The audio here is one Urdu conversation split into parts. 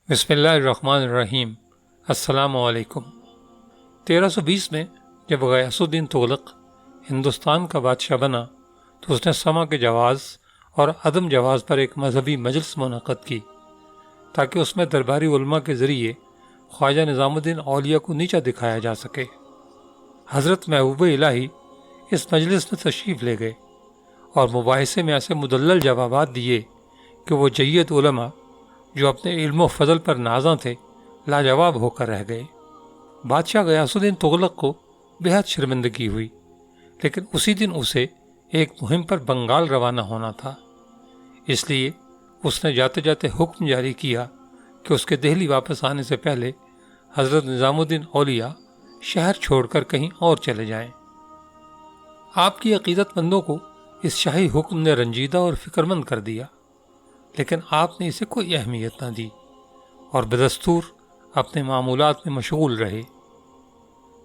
بسم اللہ الرحمن الرحیم۔ السلام علیکم۔ 1320 میں جب غیاث الدین تغلق ہندوستان کا بادشاہ بنا تو اس نے سما کے جواز اور عدم جواز پر ایک مذہبی مجلس منعقد کی تاکہ اس میں درباری علماء کے ذریعے خواجہ نظام الدین اولیاء کو نیچا دکھایا جا سکے۔ حضرت محبوب الہی اس مجلس میں تشریف لے گئے اور مباحثے میں ایسے مدلل جوابات دیے کہ وہ جید علماء جو اپنے علم و فضل پر نازاں تھے لاجواب ہو کر رہ گئے۔ بادشاہ غیاث الدین تغلق کو بہت شرمندگی ہوئی، لیکن اسی دن اسے ایک مہم پر بنگال روانہ ہونا تھا، اس لیے اس نے جاتے جاتے حکم جاری کیا کہ اس کے دہلی واپس آنے سے پہلے حضرت نظام الدین اولیاء شہر چھوڑ کر کہیں اور چلے جائیں۔ آپ کی عقیدت مندوں کو اس شاہی حکم نے رنجیدہ اور فکرمند کر دیا، لیکن آپ نے اسے کوئی اہمیت نہ دی اور بدستور اپنے معمولات میں مشغول رہے۔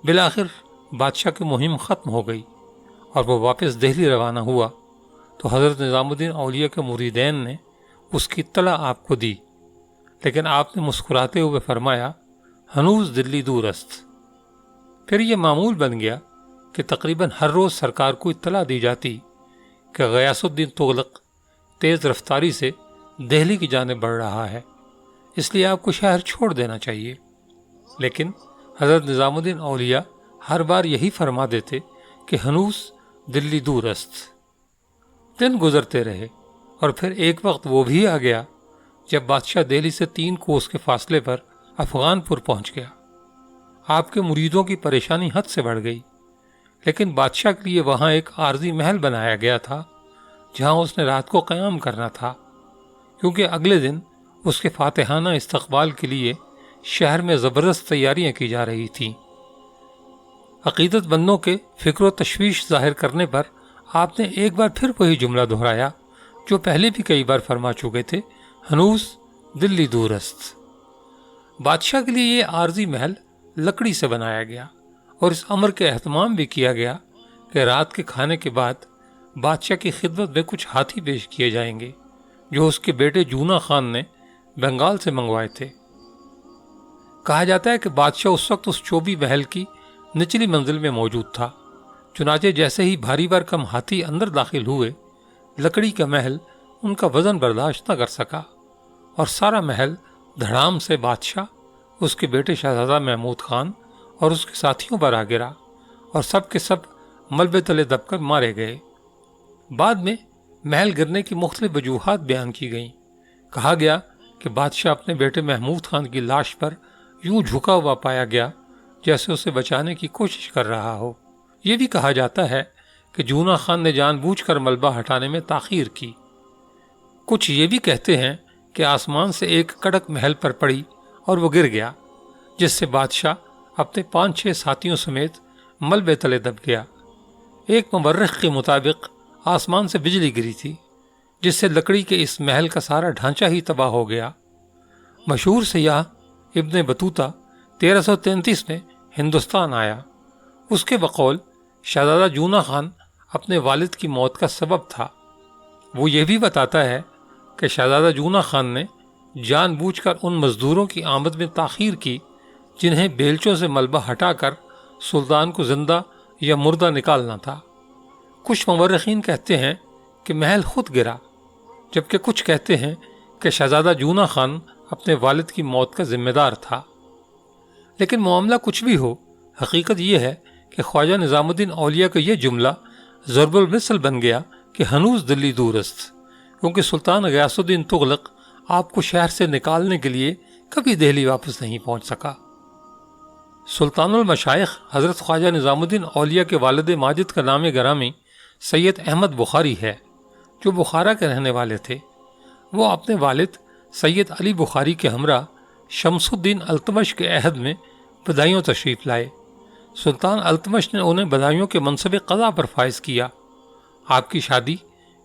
بالآخر بادشاہ کی مہم ختم ہو گئی اور وہ واپس دہلی روانہ ہوا تو حضرت نظام الدین اولیاء کے مریدین نے اس کی اطلاع آپ کو دی، لیکن آپ نے مسکراتے ہوئے فرمایا، ہنوز دلی دور است۔ پھر یہ معمول بن گیا کہ تقریباً ہر روز سرکار کو اطلاع دی جاتی کہ غیاث الدین تغلق تیز رفتاری سے دہلی کی جانب بڑھ رہا ہے، اس لیے آپ کو شہر چھوڑ دینا چاہیے۔ لیکن حضرت نظام الدین اولیاء ہر بار یہی فرما دیتے کہ ہنوز دلی دور است۔ دن گزرتے رہے اور پھر ایک وقت وہ بھی آ گیا جب بادشاہ دہلی سے 3 کوس کے فاصلے پر افغان پور پہنچ گیا۔ آپ کے مریدوں کی پریشانی حد سے بڑھ گئی، لیکن بادشاہ کے لیے وہاں ایک عارضی محل بنایا گیا تھا جہاں اس نے رات کو قیام کرنا تھا، کیونکہ اگلے دن اس کے فاتحانہ استقبال کے لیے شہر میں زبردست تیاریاں کی جا رہی تھیں۔ عقیدت مندوں کے فکر و تشویش ظاہر کرنے پر آپ نے ایک بار پھر وہی جملہ دہرایا جو پہلے بھی کئی بار فرما چکے تھے، ہنوز دلی دور است۔ بادشاہ کے لیے یہ عارضی محل لکڑی سے بنایا گیا اور اس امر کے اہتمام بھی کیا گیا کہ رات کے کھانے کے بعد بادشاہ کی خدمت میں کچھ ہاتھی پیش کیے جائیں گے جو اس کے بیٹے جونا خان نے بنگال سے منگوائے تھے۔ کہا جاتا ہے کہ بادشاہ اس وقت اس چوبی محل کی نچلی منزل میں موجود تھا، چنانچہ جیسے ہی بھاری بھرکم ہاتھی اندر داخل ہوئے، لکڑی کا محل ان کا وزن برداشت نہ کر سکا اور سارا محل دھڑام سے بادشاہ، اس کے بیٹے شہزادہ محمود خان اور اس کے ساتھیوں پر آ گرا اور سب کے سب ملبے تلے دب کر مارے گئے۔ بعد میں محل گرنے کی مختلف وجوہات بیان کی گئیں۔ کہا گیا کہ بادشاہ اپنے بیٹے محمود خان کی لاش پر یوں جھکا ہوا پایا گیا جیسے اسے بچانے کی کوشش کر رہا ہو۔ یہ بھی کہا جاتا ہے کہ جونا خان نے جان بوجھ کر ملبہ ہٹانے میں تاخیر کی۔ کچھ یہ بھی کہتے ہیں کہ آسمان سے ایک کڑک محل پر پڑی اور وہ گر گیا، جس سے بادشاہ اپنے 5-6 ساتھیوں سمیت ملبے تلے دب گیا۔ ایک مورخ کے مطابق آسمان سے بجلی گری تھی، جس سے لکڑی کے اس محل کا سارا ڈھانچہ ہی تباہ ہو گیا۔ مشہور سیاح ابن بطوطہ 1333 میں ہندوستان آیا۔ اس کے بقول شہزادہ جونا خان اپنے والد کی موت کا سبب تھا۔ وہ یہ بھی بتاتا ہے کہ شہزادہ جونا خان نے جان بوجھ کر ان مزدوروں کی آمد میں تاخیر کی جنہیں بیلچوں سے ملبہ ہٹا کر سلطان کو زندہ یا مردہ نکالنا تھا۔ کچھ مورخین کہتے ہیں کہ محل خود گرا، جبکہ کچھ کہتے ہیں کہ شہزادہ جونا خان اپنے والد کی موت کا ذمہ دار تھا۔ لیکن معاملہ کچھ بھی ہو، حقیقت یہ ہے کہ خواجہ نظام الدین اولیاء کا یہ جملہ ضرب المثل بن گیا کہ ہنوز دلی دور است، کیونکہ سلطان غیاث الدین تغلق آپ کو شہر سے نکالنے کے لیے کبھی دہلی واپس نہیں پہنچ سکا۔ سلطان المشائخ حضرت خواجہ نظام الدین اولیاء کے والد ماجد کا نام گرامی سید احمد بخاری ہے، جو بخارا کے رہنے والے تھے۔ وہ اپنے والد سید علی بخاری کے ہمراہ شمس الدین التمش کے عہد میں بدایوں تشریف لائے۔ سلطان التمش نے انہیں بدایوں کے منصب قضا پر فائز کیا۔ آپ کی شادی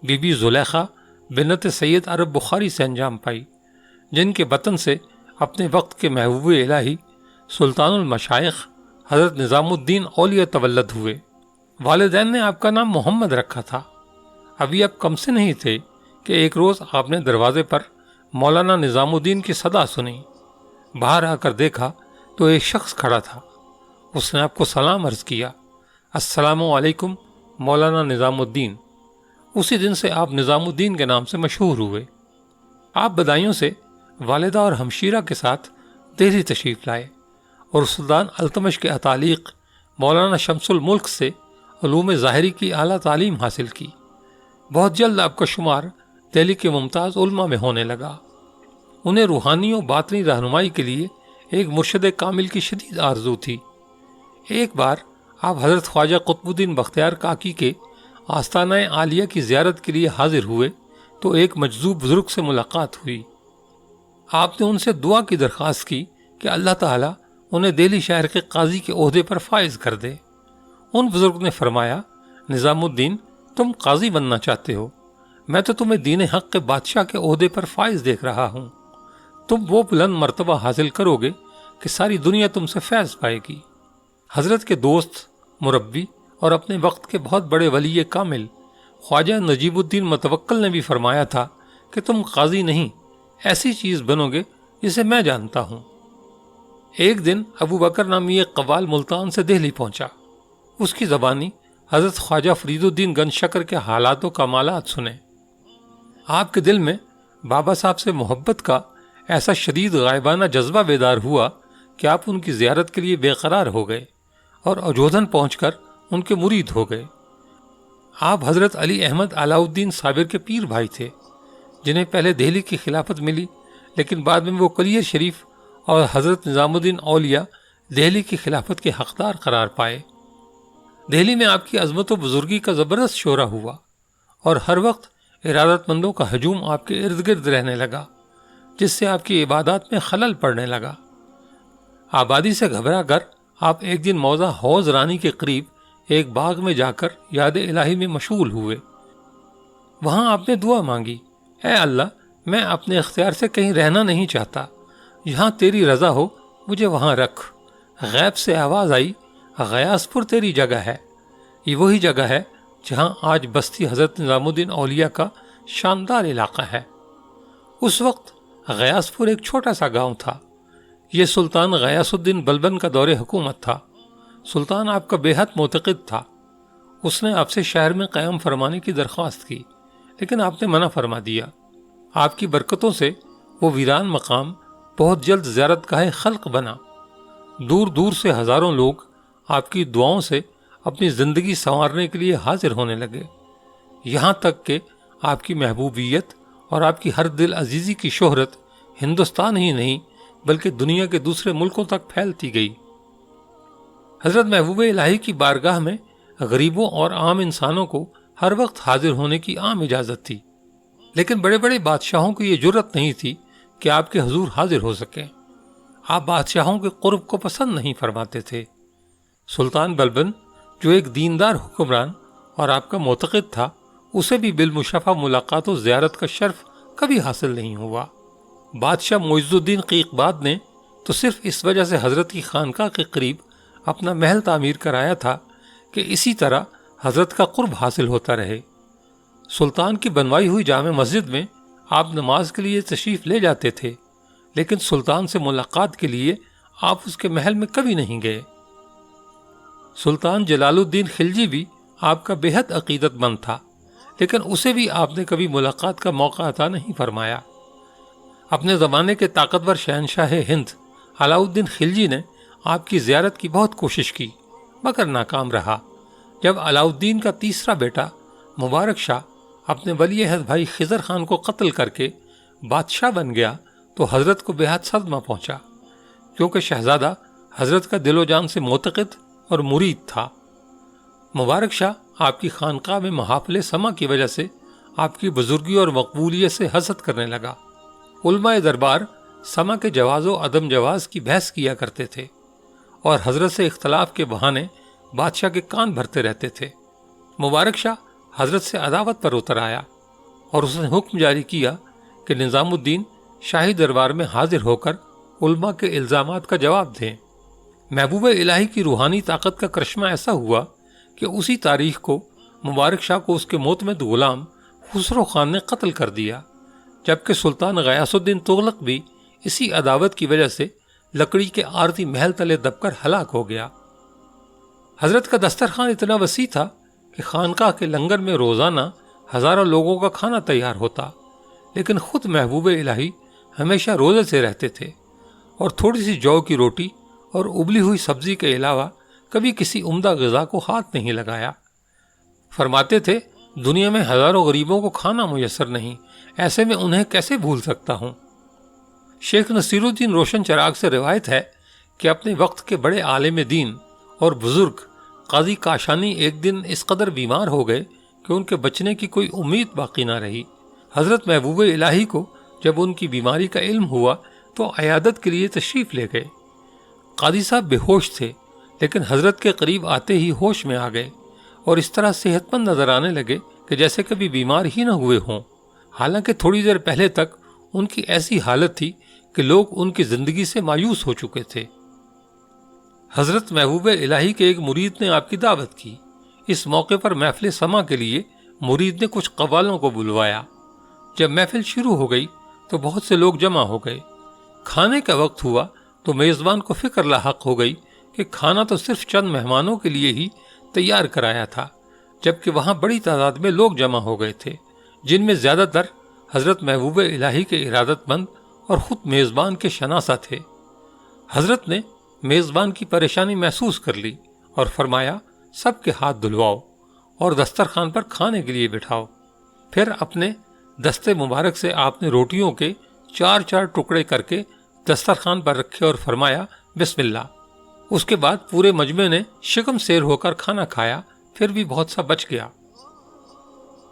بی بی زلیخا بنت سید عرب بخاری سے انجام پائی، جن کے وطن سے اپنے وقت کے محبوب الہی سلطان المشائخ حضرت نظام الدین اولیاء تولد ہوئے۔ والدین نے آپ کا نام محمد رکھا تھا۔ ابھی آپ کم سے نہیں تھے کہ ایک روز آپ نے دروازے پر مولانا نظام الدین کی صدا سنی۔ باہر آ کر دیکھا تو ایک شخص کھڑا تھا۔ اس نے آپ کو سلام عرض کیا، السلام علیکم مولانا نظام الدین۔ اسی دن سے آپ نظام الدین کے نام سے مشہور ہوئے۔ آپ بدایوں سے والدہ اور ہمشیرہ کے ساتھ دہلی تشریف لائے اور سلطان التمش کے اتالیق مولانا شمس الملک سے علوم ظاہری کی اعلیٰ تعلیم حاصل کی۔ بہت جلد آپ کا شمار دہلی کے ممتاز علماء میں ہونے لگا۔ انہیں روحانی و باطنی رہنمائی کے لیے ایک مرشد کامل کی شدید آرزو تھی۔ ایک بار آپ حضرت خواجہ قطب الدین بختیار کاکی کے آستانہ عالیہ کی زیارت کے لیے حاضر ہوئے تو ایک مجذوب بزرگ سے ملاقات ہوئی۔ آپ نے ان سے دعا کی درخواست کی کہ اللہ تعالیٰ انہیں دہلی شہر کے قاضی کے عہدے پر فائز کر دے۔ ان بزرگ نے فرمایا، نظام الدین، تم قاضی بننا چاہتے ہو، میں تو تمہیں دین حق کے بادشاہ کے عہدے پر فائز دیکھ رہا ہوں۔ تم وہ بلند مرتبہ حاصل کرو گے کہ ساری دنیا تم سے فیض پائے گی۔ حضرت کے دوست، مربی اور اپنے وقت کے بہت بڑے ولی کامل خواجہ نجیب الدین متوکل نے بھی فرمایا تھا کہ تم قاضی نہیں، ایسی چیز بنو گے جسے میں جانتا ہوں۔ ایک دن ابو بکر نامی ایک قوال ملتان سے دہلی پہنچا۔ اس کی زبانی حضرت خواجہ فرید الدین گنج شکر کے حالات و کمالات سنے۔ آپ کے دل میں بابا صاحب سے محبت کا ایسا شدید غائبانہ جذبہ بیدار ہوا کہ آپ ان کی زیارت کے لیے بے قرار ہو گئے اور اجودھن پہنچ کر ان کے مرید ہو گئے۔ آپ حضرت علی احمد علاؤ الدین صابر کے پیر بھائی تھے، جنہیں پہلے دہلی کی خلافت ملی، لیکن بعد میں وہ کلیہ شریف اور حضرت نظام الدین اولیاء دہلی کی خلافت کے حقدار قرار پائے۔ دہلی میں آپ کی عظمت و بزرگی کا زبردست شہرہ ہوا اور ہر وقت ارادت مندوں کا ہجوم آپ کے ارد گرد رہنے لگا، جس سے آپ کی عبادات میں خلل پڑنے لگا۔ آبادی سے گھبرا کر آپ ایک دن موضع حوض رانی کے قریب ایک باغ میں جا کر یاد الہی میں مشغول ہوئے۔ وہاں آپ نے دعا مانگی، اے اللہ، میں اپنے اختیار سے کہیں رہنا نہیں چاہتا، جہاں تیری رضا ہو مجھے وہاں رکھ۔ غیب سے آواز آئی، غیاث پور تیری جگہ ہے۔ یہ وہی جگہ ہے جہاں آج بستی حضرت نظام الدین اولیاء کا شاندار علاقہ ہے۔ اس وقت غیاث پور ایک چھوٹا سا گاؤں تھا۔ یہ سلطان غیاث الدین بلبن کا دور حکومت تھا۔ سلطان آپ کا بے حد معتقد تھا۔ اس نے آپ سے شہر میں قیام فرمانے کی درخواست کی، لیکن آپ نے منع فرما دیا۔ آپ کی برکتوں سے وہ ویران مقام بہت جلد زیارت گاہ خلق بنا۔ دور دور سے ہزاروں لوگ آپ کی دعاؤں سے اپنی زندگی سنوارنے کے لیے حاضر ہونے لگے، یہاں تک کہ آپ کی محبوبیت اور آپ کی ہر دل عزیزی کی شہرت ہندوستان ہی نہیں بلکہ دنیا کے دوسرے ملکوں تک پھیلتی گئی۔ حضرت محبوب الہی کی بارگاہ میں غریبوں اور عام انسانوں کو ہر وقت حاضر ہونے کی عام اجازت تھی، لیکن بڑے بڑے بادشاہوں کی یہ جرت نہیں تھی کہ آپ کے حضور حاضر ہو سکیں۔ آپ بادشاہوں کے قرب کو پسند نہیں فرماتے تھے۔ سلطان بلبن، جو ایک دیندار حکمران اور آپ کا معتقد تھا، اسے بھی بالمشافہ ملاقات و زیارت کا شرف کبھی حاصل نہیں ہوا۔ بادشاہ معز الدین قیقباد نے تو صرف اس وجہ سے حضرت کی خانقاہ کے قریب اپنا محل تعمیر کرایا تھا کہ اسی طرح حضرت کا قرب حاصل ہوتا رہے۔ سلطان کی بنوائی ہوئی جامع مسجد میں آپ نماز کے لیے تشریف لے جاتے تھے، لیکن سلطان سے ملاقات کے لیے آپ اس کے محل میں کبھی نہیں گئے۔ سلطان جلال الدین خلجی بھی آپ کا بے حد عقیدت مند تھا، لیکن اسے بھی آپ نے کبھی ملاقات کا موقع عطا نہیں فرمایا۔ اپنے زمانے کے طاقتور شہنشاہ ہند علاؤ الدین خلجی نے آپ کی زیارت کی بہت کوشش کی، مگر ناکام رہا۔ جب علاؤ الدین کا تیسرا بیٹا مبارک شاہ اپنے ولی عہد بھائی خضر خان کو قتل کر کے بادشاہ بن گیا تو حضرت کو بے حد صدمہ پہنچا، کیونکہ شہزادہ حضرت کا دل و جان سے معتقد اور مرید تھا۔ مبارک شاہ آپ کی خانقاہ میں محافل سما کی وجہ سے آپ کی بزرگی اور مقبولیت سے حسد کرنے لگا۔ علماء دربار سما کے جواز و عدم جواز کی بحث کیا کرتے تھے اور حضرت سے اختلاف کے بہانے بادشاہ کے کان بھرتے رہتے تھے۔ مبارک شاہ حضرت سے عداوت پر اتر آیا اور اس نے حکم جاری کیا کہ نظام الدین شاہی دربار میں حاضر ہو کر علماء کے الزامات کا جواب دیں۔ محبوب الہی کی روحانی طاقت کا کرشمہ ایسا ہوا کہ اسی تاریخ کو مبارک شاہ کو اس کے معتمد غلام خسرو خان نے قتل کر دیا، جبکہ سلطان غیاث الدین تغلق بھی اسی عداوت کی وجہ سے لکڑی کے عارضی محل تلے دب کر ہلاک ہو گیا۔ حضرت کا دسترخوان اتنا وسیع تھا کہ خانقاہ کے لنگر میں روزانہ ہزاروں لوگوں کا کھانا تیار ہوتا، لیکن خود محبوب الہی ہمیشہ روزے سے رہتے تھے اور تھوڑی سی جو کی روٹی اور ابلی ہوئی سبزی کے علاوہ کبھی کسی عمدہ غذا کو ہاتھ نہیں لگایا۔ فرماتے تھے دنیا میں ہزاروں غریبوں کو کھانا میسر نہیں، ایسے میں انہیں کیسے بھول سکتا ہوں۔ شیخ نصیر الدین روشن چراغ سے روایت ہے کہ اپنے وقت کے بڑے عالم دین اور بزرگ قاضی کاشانی ایک دن اس قدر بیمار ہو گئے کہ ان کے بچنے کی کوئی امید باقی نہ رہی۔ حضرت محبوب الہی کو جب ان کی بیماری کا علم ہوا تو عیادت کے لیے تشریف لے گئے۔ قاضی صاحب بے ہوش تھے، لیکن حضرت کے قریب آتے ہی ہوش میں آ گئے اور اس طرح صحت مند نظر آنے لگے کہ جیسے کبھی بیمار ہی نہ ہوئے ہوں، حالانکہ تھوڑی دیر پہلے تک ان کی ایسی حالت تھی کہ لوگ ان کی زندگی سے مایوس ہو چکے تھے۔ حضرت محبوب الہی کے ایک مرید نے آپ کی دعوت کی۔ اس موقع پر محفل سما کے لیے مرید نے کچھ قوالوں کو بلوایا۔ جب محفل شروع ہو گئی تو بہت سے لوگ جمع ہو گئے۔ کھانے کا وقت ہوا تو میزبان کو فکر لاحق ہو گئی کہ کھانا تو صرف چند مہمانوں کے لیے ہی تیار کرایا تھا، جبکہ وہاں بڑی تعداد میں لوگ جمع ہو گئے تھے، جن میں زیادہ تر حضرت محبوب الہی کے ارادت مند اور خود میزبان کے شناسہ تھے۔ حضرت نے میزبان کی پریشانی محسوس کر لی اور فرمایا سب کے ہاتھ دھلواؤ اور دسترخوان پر کھانے کے لیے بٹھاؤ۔ پھر اپنے دستے مبارک سے آپ نے روٹیوں کے 4 ٹکڑے کر کے دسترخوان پر رکھے اور فرمایا بسم اللہ۔ اس کے بعد پورے مجمع نے شکم سیر ہو کر کھانا کھایا، پھر بھی بہت سا بچ گیا۔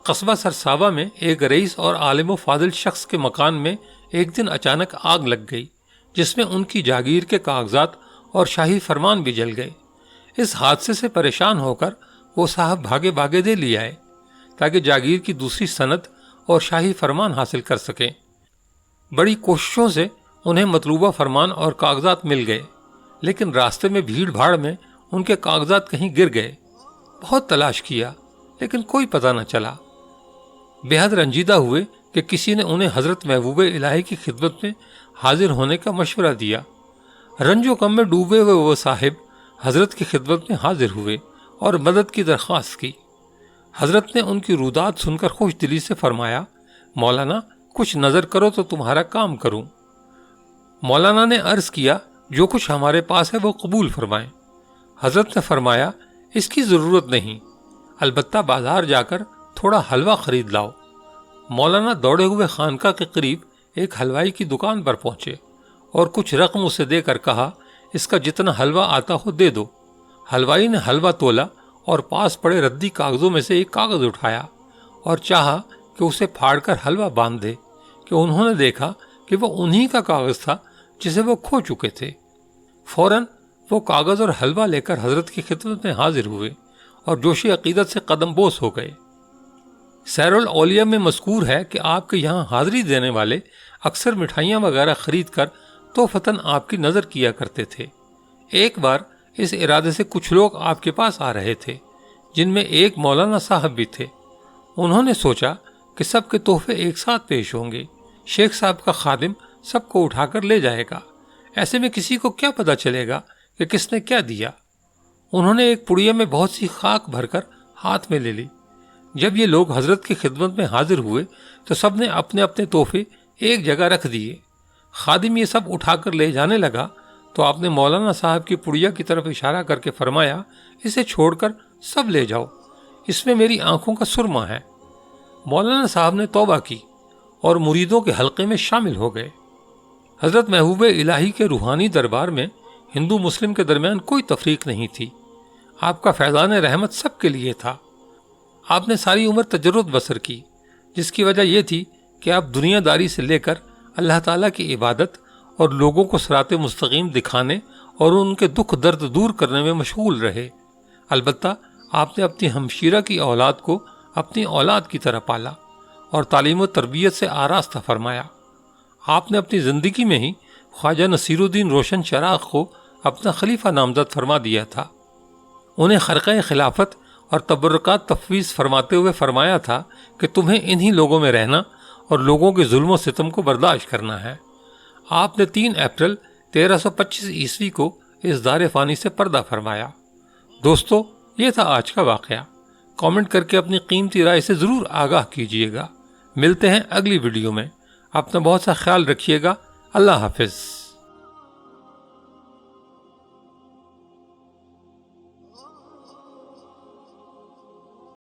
قصبہ سرساوا میں ایک رئیس اور عالم و فاضل شخص کے مکان میں ایک دن اچانک آگ لگ گئی، جس میں ان کی جاگیر کے کاغذات اور شاہی فرمان بھی جل گئے۔ اس حادثے سے پریشان ہو کر وہ صاحب بھاگے بھاگے دے لے آئے تاکہ جاگیر کی دوسری سند اور شاہی فرمان حاصل کر سکیں۔ بڑی کوششوں سے انہیں مطلوبہ فرمان اور کاغذات مل گئے، لیکن راستے میں بھیڑ بھاڑ میں ان کے کاغذات کہیں گر گئے۔ بہت تلاش کیا لیکن کوئی پتہ نہ چلا۔ بے حد رنجیدہ ہوئے کہ کسی نے انہیں حضرت محبوب الہی کی خدمت میں حاضر ہونے کا مشورہ دیا۔ رنج و غم میں ڈوبے ہوئے وہ صاحب حضرت کی خدمت میں حاضر ہوئے اور مدد کی درخواست کی۔ حضرت نے ان کی رودات سن کر خوش دلی سے فرمایا مولانا کچھ نظر کرو تو تمہارا کام کروں۔ مولانا نے عرض کیا جو کچھ ہمارے پاس ہے وہ قبول فرمائیں۔ حضرت نے فرمایا اس کی ضرورت نہیں، البتہ بازار جا کر تھوڑا حلوہ خرید لاؤ۔ مولانا دوڑے ہوئے خانقاہ کے قریب ایک حلوائی کی دکان پر پہنچے اور کچھ رقم اسے دے کر کہا اس کا جتنا حلوہ آتا ہو دے دو۔ حلوائی نے حلوہ تولا اور پاس پڑے ردی کاغذوں میں سے ایک کاغذ اٹھایا اور چاہا کہ اسے پھاڑ کر حلوہ باندھ دے کہ انہوں نے دیکھا کہ وہ انہی کا کاغذ تھا جسے وہ کھو چکے تھے۔ فوراً وہ کاغذ اور حلوہ لے کر حضرت کی خدمت میں حاضر ہوئے اور جوشی عقیدت سے قدم بوس ہو گئے۔ سیر الاولیاء میں مذکور ہے کہ آپ کے یہاں حاضری دینے والے اکثر مٹھائیاں وغیرہ خرید کر توفتاً آپ کی نظر کیا کرتے تھے۔ ایک بار اس ارادے سے کچھ لوگ آپ کے پاس آ رہے تھے، جن میں ایک مولانا صاحب بھی تھے۔ انہوں نے سوچا کہ سب کے تحفے ایک ساتھ پیش ہوں گے، شیخ صاحب کا خادم سب کو اٹھا کر لے جائے گا، ایسے میں کسی کو کیا پتہ چلے گا کہ کس نے کیا دیا۔ انہوں نے ایک پڑیا میں بہت سی خاک بھر کر ہاتھ میں لے لی۔ جب یہ لوگ حضرت کی خدمت میں حاضر ہوئے تو سب نے اپنے اپنے تحفے ایک جگہ رکھ دیے۔ خادم یہ سب اٹھا کر لے جانے لگا تو آپ نے مولانا صاحب کی پڑیا کی طرف اشارہ کر کے فرمایا اسے چھوڑ کر سب لے جاؤ، اس میں میری آنکھوں کا سرما ہے۔ مولانا صاحب نے توبہ کی اور مریدوں کے حلقے میں شامل ہو گئے۔ حضرت محبوب الہی کے روحانی دربار میں ہندو مسلم کے درمیان کوئی تفریق نہیں تھی۔ آپ کا فیضان رحمت سب کے لیے تھا۔ آپ نے ساری عمر تجرد بسر کی، جس کی وجہ یہ تھی کہ آپ دنیا داری سے لے کر اللہ تعالیٰ کی عبادت اور لوگوں کو صراط مستقیم دکھانے اور ان کے دکھ درد دور کرنے میں مشغول رہے۔ البتہ آپ نے اپنی ہمشیرہ کی اولاد کو اپنی اولاد کی طرح پالا اور تعلیم و تربیت سے آراستہ فرمایا۔ آپ نے اپنی زندگی میں ہی خواجہ نصیر الدین روشن چراغ کو اپنا خلیفہ نامزد فرما دیا تھا۔ انہیں خرقہ خلافت اور تبرکات تفویض فرماتے ہوئے فرمایا تھا کہ تمہیں انہی لوگوں میں رہنا اور لوگوں کے ظلم و ستم کو برداشت کرنا ہے۔ آپ نے 3 اپریل 1325 عیسوی کو اس دار فانی سے پردہ فرمایا۔ دوستو، یہ تھا آج کا واقعہ۔ کامنٹ کر کے اپنی قیمتی رائے سے ضرور آگاہ کیجیے گا۔ ملتے ہیں اگلی ویڈیو میں۔ اپنا بہت سا خیال رکھیے گا۔ اللہ حافظ۔